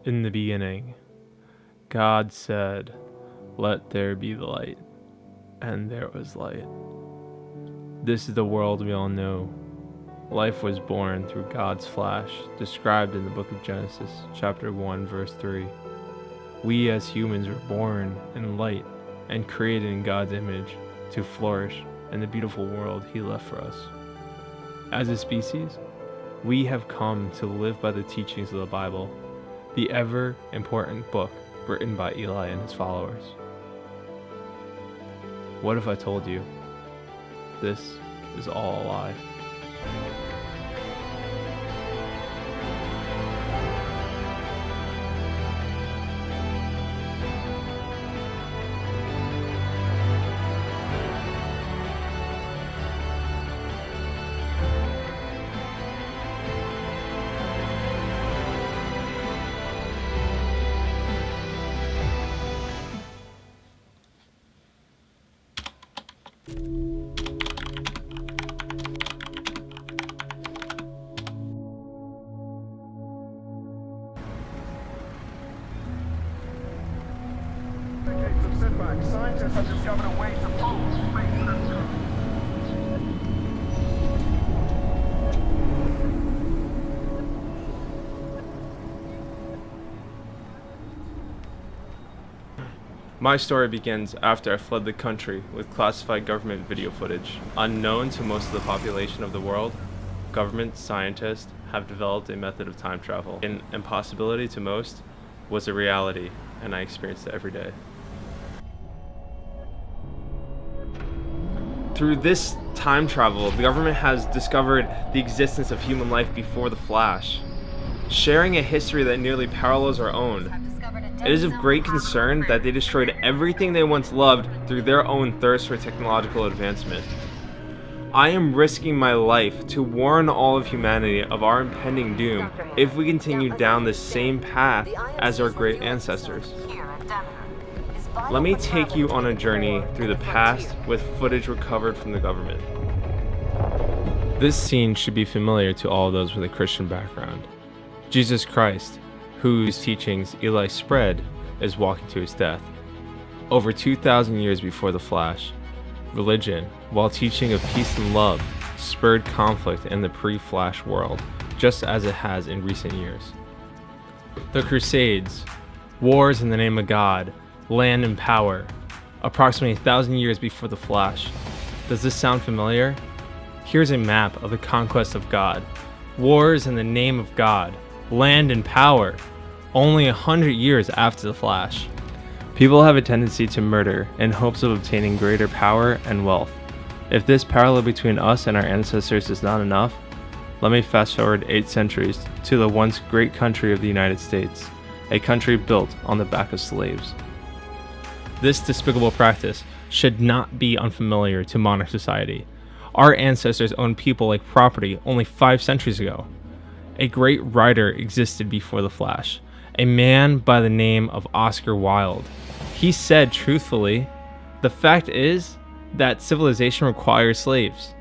In the beginning, God said, "Let there be light," and there was light. This is the world we all know. Life was born through God's flash, described in the book of Genesis, chapter 1, verse 3. We as humans were born in light and created in God's image to flourish in the beautiful world He left for us. As a species, we have come to live by the teachings of the Bible, the ever important book written by Eli and his followers. What if I told you this is all a lie? Scientists have discovered a way to prove space and time. My story begins after I fled the country with classified government video footage. Unknown to most of the population of the world, government scientists have developed a method of time travel. An impossibility to most was a reality, and I experienced it every day. Through this time travel, the government has discovered the existence of human life before the Flash, sharing a history that nearly parallels our own. It is of great concern that they destroyed everything they once loved through their own thirst for technological advancement. I am risking my life to warn all of humanity of our impending doom if we continue down the same path as our great ancestors. Let me take you on a journey through the past with footage recovered from the government. This scene should be familiar to all those with a Christian background. Jesus Christ, whose teachings Eli spread, is walking to his death. Over 2,000 years before the Flash, religion, while teaching of peace and love, spurred conflict in the pre-Flash world, just as it has in recent years. The Crusades, wars in the name of God, land and power, approximately 1,000 years before the Flash. Does this sound familiar? Here's a map of the conquest of God. Wars in the name of God, land and power, only 100 years after the Flash. People have a tendency to murder in hopes of obtaining greater power and wealth. If this parallel between us and our ancestors is not enough, let me fast forward 8 centuries to the once great country of the United States, a country built on the back of slaves. This despicable practice should not be unfamiliar to modern society. Our ancestors owned people like property only 5 centuries ago. A great writer existed before the Flash, a man by the name of Oscar Wilde. He said truthfully, "The fact is that civilization requires slaves.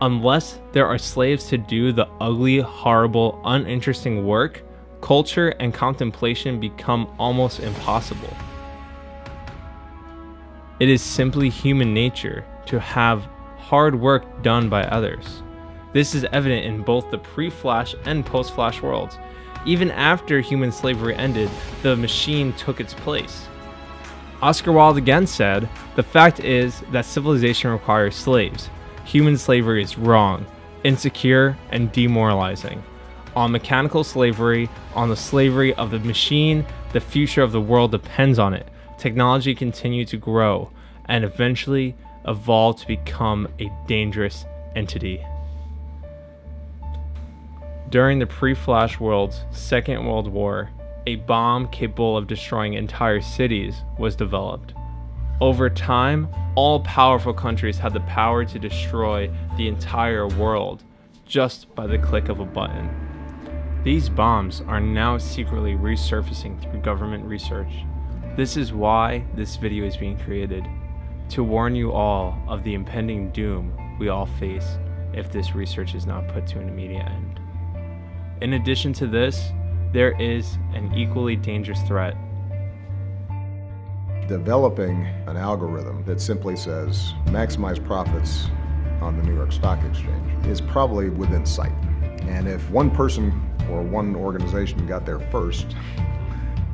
Unless there are slaves to do the ugly, horrible, uninteresting work, culture and contemplation become almost impossible." It is simply human nature to have hard work done by others. This is evident in both the pre-Flash and post-Flash worlds. Even after human slavery ended, the machine took its place. Oscar Wilde again said, "The fact is that civilization requires slaves. Human slavery is wrong, insecure, and demoralizing. On mechanical slavery, on the slavery of the machine, the future of the world depends on it. Technology continued to grow and eventually evolved to become a dangerous entity." During the pre-Flash world's Second World War, a bomb capable of destroying entire cities was developed. Over time, all powerful countries had the power to destroy the entire world just by the click of a button. These bombs are now secretly resurfacing through government research. This is why this video is being created, to warn you all of the impending doom we all face if this research is not put to an immediate end. In addition to this, there is an equally dangerous threat. Developing an algorithm that simply says maximize profits on the New York Stock Exchange is probably within sight. And if one person or one organization got there first,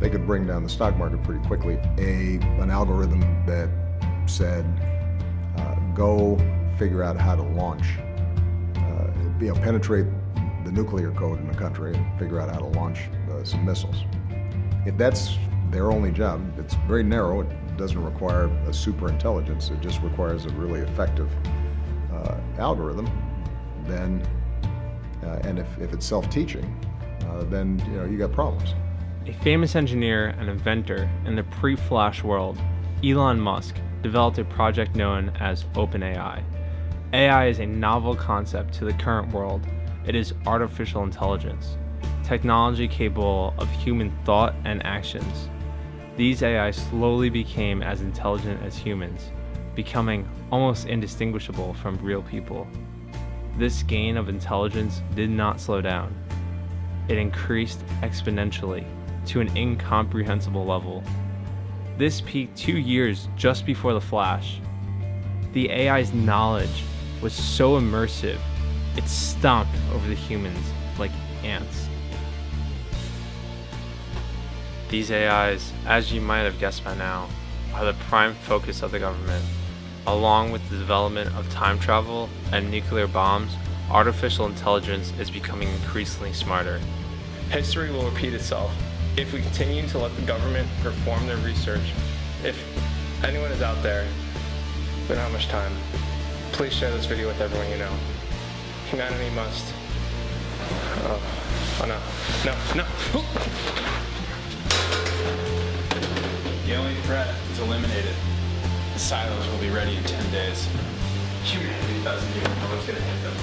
they could bring down the stock market pretty quickly. An algorithm that said, go figure out how to launch, penetrate the nuclear code in the country and figure out how to launch some missiles. If that's their only job, it's very narrow, it doesn't require a super intelligence, it just requires a really effective algorithm, then, and if it's self-teaching, then you got problems. A famous engineer and inventor in the pre-Flash world, Elon Musk, developed a project known as OpenAI. AI is a novel concept to the current world. It is artificial intelligence, technology capable of human thought and actions. These AI slowly became as intelligent as humans, becoming almost indistinguishable from real people. This gain of intelligence did not slow down. It increased exponentially to an incomprehensible level. This peaked 2 years just before the Flash. The AI's knowledge was so immersive, it stomped over the humans like ants. These AIs, as you might have guessed by now, are the prime focus of the government. Along with the development of time travel and nuclear bombs, artificial intelligence is becoming increasingly smarter. History will repeat itself if we continue to let the government perform their research. If anyone is out there, we don't have much time. Please share this video with everyone you know. Humanity must. Oh no. The only threat is eliminated. The silos will be ready in 10 days. Humanity doesn't even know what's gonna hit them.